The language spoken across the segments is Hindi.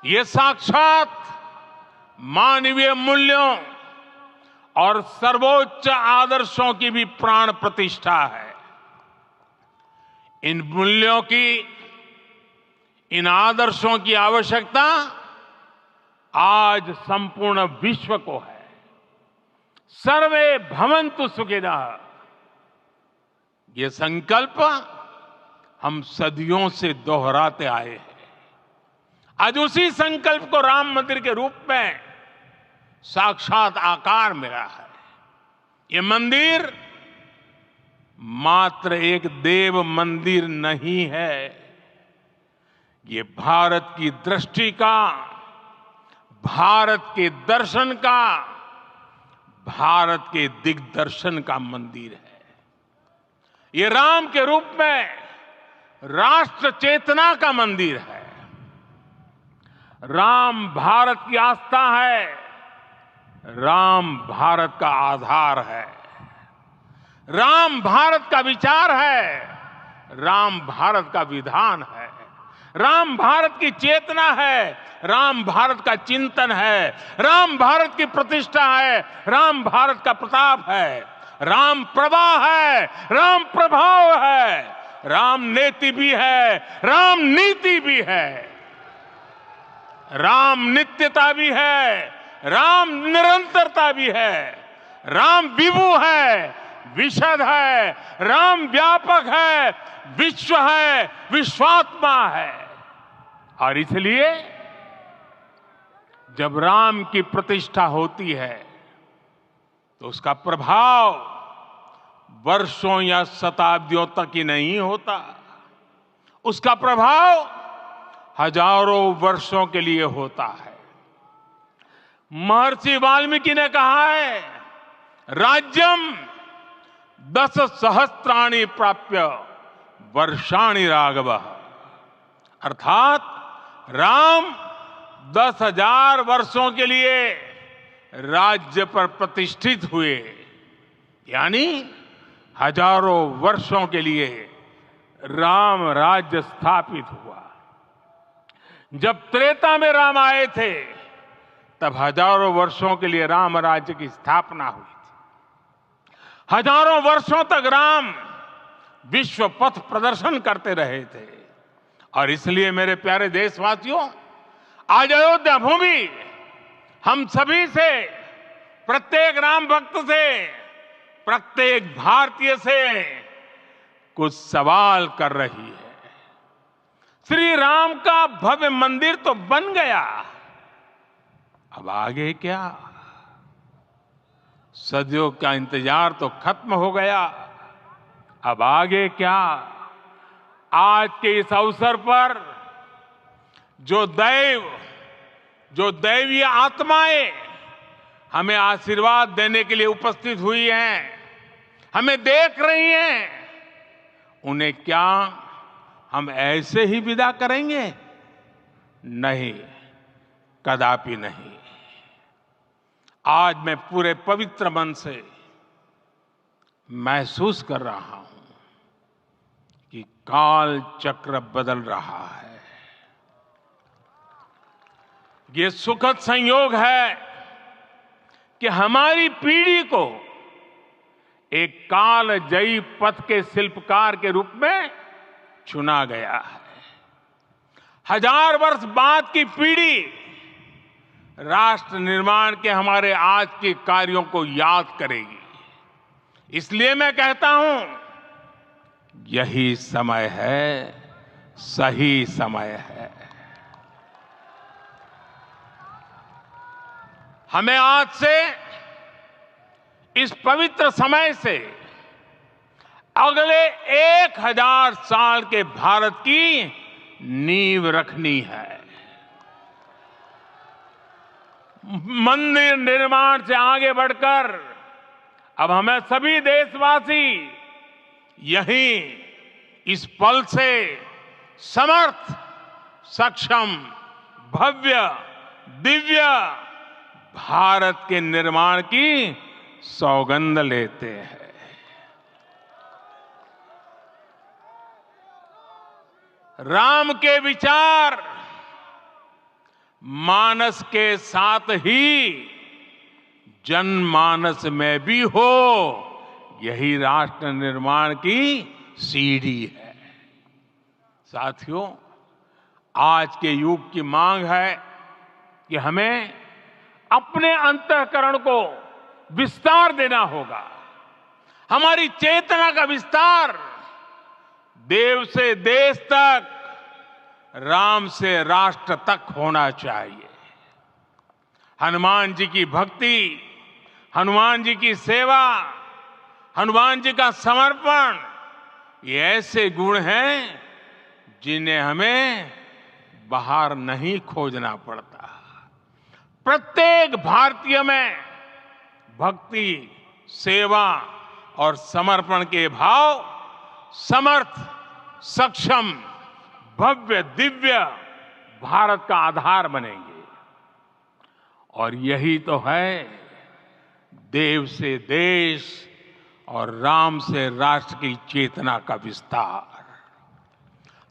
ये साक्षात मानवीय मूल्यों और सर्वोच्च आदर्शों की भी प्राण प्रतिष्ठा है। इन मूल्यों की, इन आदर्शों की आवश्यकता आज संपूर्ण विश्व को है। सर्वे भवन्तु सुखिनः, ये संकल्प हम सदियों से दोहराते आए हैं। आज उसी संकल्प को राम मंदिर के रूप में साक्षात आकार मिला है। ये मंदिर मात्र एक देव मंदिर नहीं है, ये भारत की दृष्टि का, भारत के दर्शन का, भारत के दिग्दर्शन का मंदिर है। ये राम के रूप में राष्ट्र चेतना का मंदिर है। राम भारत की आस्था है, राम भारत का आधार है, राम भारत का विचार है, राम भारत का विधान है, राम भारत की चेतना है, राम भारत का चिंतन है, राम भारत की प्रतिष्ठा है, राम भारत का प्रताप है, राम प्रवाह है, राम प्रभाव है, राम नेति भी है, राम नीति भी है, राम नित्यता भी है, राम निरंतरता भी है, राम विभु है, विशद है, राम व्यापक है, विश्व है, विश्वात्मा है। और इसलिए जब राम की प्रतिष्ठा होती है तो उसका प्रभाव वर्षों या शताब्दियों तक ही नहीं होता, उसका प्रभाव हजारों वर्षों के लिए होता है। महर्षि वाल्मीकि ने कहा है, राज्यम 10 सहस्त्राणि प्राप्य वर्षाणि राघव, अर्थात राम 10,000 वर्षों के लिए राज्य पर प्रतिष्ठित हुए, यानी हजारों वर्षों के लिए राम राज्य स्थापित हुआ। जब त्रेता में राम आए थे तब हजारों वर्षों के लिए राम राज्य की स्थापना हुई थी। हजारों वर्षों तक राम विश्व पथ प्रदर्शन करते रहे थे। और इसलिए मेरे प्यारे देशवासियों, आज अयोध्या भूमि हम सभी से, प्रत्येक राम भक्त से, प्रत्येक भारतीय से कुछ सवाल कर रही है। श्री राम का भव्य मंदिर तो बन गया, अब आगे क्या? सदियों का इंतजार तो खत्म हो गया, अब आगे क्या? आज के इस अवसर पर जो दैवीय आत्माएं हमें आशीर्वाद देने के लिए उपस्थित हुई हैं, हमें देख रही हैं, उन्हें क्या हम ऐसे ही विदा करेंगे? नहीं, कदापि नहीं। आज मैं पूरे पवित्र मन से महसूस कर रहा हूं कि काल चक्र बदल रहा है। ये सुखद संयोग है कि हमारी पीढ़ी को एक कालजयी पथ के शिल्पकार के रूप में चुना गया है। 1000 वर्ष बाद की पीढ़ी राष्ट्र निर्माण के हमारे आज के कार्यों को याद करेगी। इसलिए मैं कहता हूं, यही समय है, सही समय है। हमें आज से, इस पवित्र समय से अगले 1000 साल के भारत की नींव रखनी है। मंदिर निर्माण से आगे बढ़कर अब हमें सभी देशवासी यहीं इस पल से समर्थ, सक्षम, भव्य, दिव्य भारत के निर्माण की सौगंध लेते हैं। राम के विचार मानस के साथ ही जनमानस में भी हो, यही राष्ट्र निर्माण की सीढ़ी है। साथियों, आज के युग की मांग है कि हमें अपने अंतःकरण को विस्तार देना होगा। हमारी चेतना का विस्तार देव से देश तक, राम से राष्ट्र तक होना चाहिए। हनुमान जी की भक्ति, हनुमान जी की सेवा, हनुमान जी का समर्पण, ये ऐसे गुण हैं जिन्हें हमें बाहर नहीं खोजना पड़ता। प्रत्येक भारतीय में भक्ति, सेवा और समर्पण के भाव समर्थ, सक्षम, भव्य, दिव्य भारत का आधार बनेंगे। और यही तो है देव से देश और राम से राष्ट्र की चेतना का विस्तार।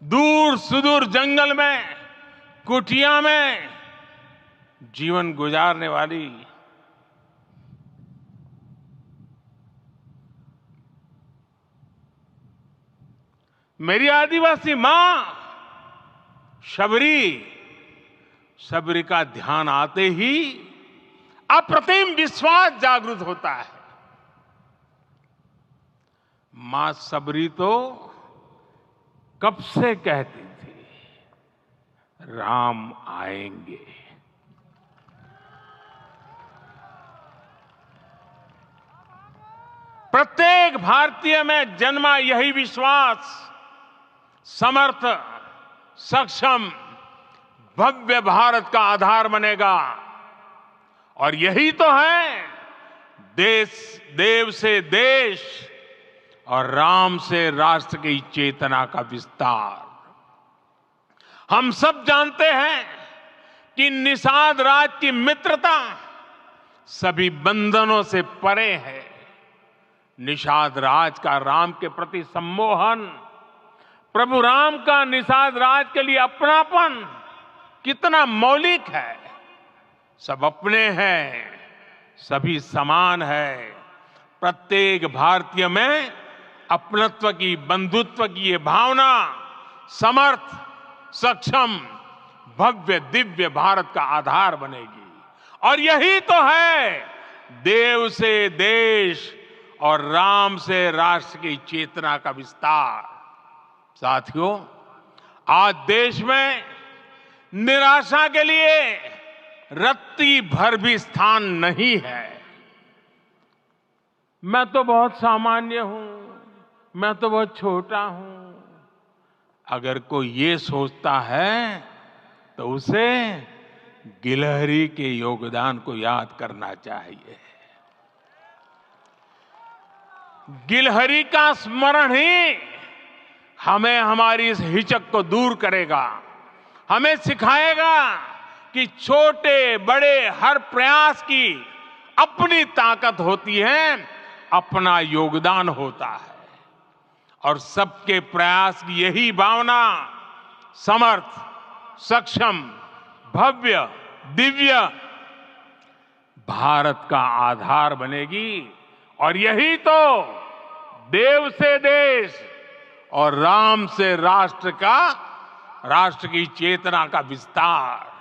दूर सुदूर जंगल में, कुटिया में जीवन गुजारने वाली मेरी आदिवासी मां शबरी का ध्यान आते ही अप्रतिम विश्वास जागृत होता है। मां शबरी तो कब से कहती थी, राम आएंगे। प्रत्येक भारतीय में जन्मा यही विश्वास समर्थ, सक्षम, भव्य भारत का आधार बनेगा। और यही तो है देव से देश और राम से राष्ट्र की चेतना का विस्तार। हम सब जानते हैं कि निषाद राज की मित्रता सभी बंधनों से परे है। निषाद राज का राम के प्रति सम्मोहन, प्रभु राम का निषाद राज के लिए अपनापन कितना मौलिक है। सब अपने हैं, सभी समान है। प्रत्येक भारतीय में अपनत्व की, बंधुत्व की ये भावना समर्थ, सक्षम, भव्य, दिव्य भारत का आधार बनेगी। और यही तो है देव से देश और राम से राष्ट्र की चेतना का विस्तार। साथियों, आज देश में निराशा के लिए रत्ती भर भी स्थान नहीं है। मैं तो बहुत सामान्य हूं, मैं तो बहुत छोटा हूं। अगर कोई ये सोचता है तो उसे गिलहरी के योगदान को याद करना चाहिए। गिलहरी का स्मरण ही हमें हमारी इस हिचक को दूर करेगा, हमें सिखाएगा कि छोटे बड़े हर प्रयास की अपनी ताकत होती है, अपना योगदान होता है। और सबके प्रयास की यही भावना समर्थ, सक्षम, भव्य, दिव्य भारत का आधार बनेगी। और यही तो देव से देश और राम से राष्ट्र की चेतना का विस्तार।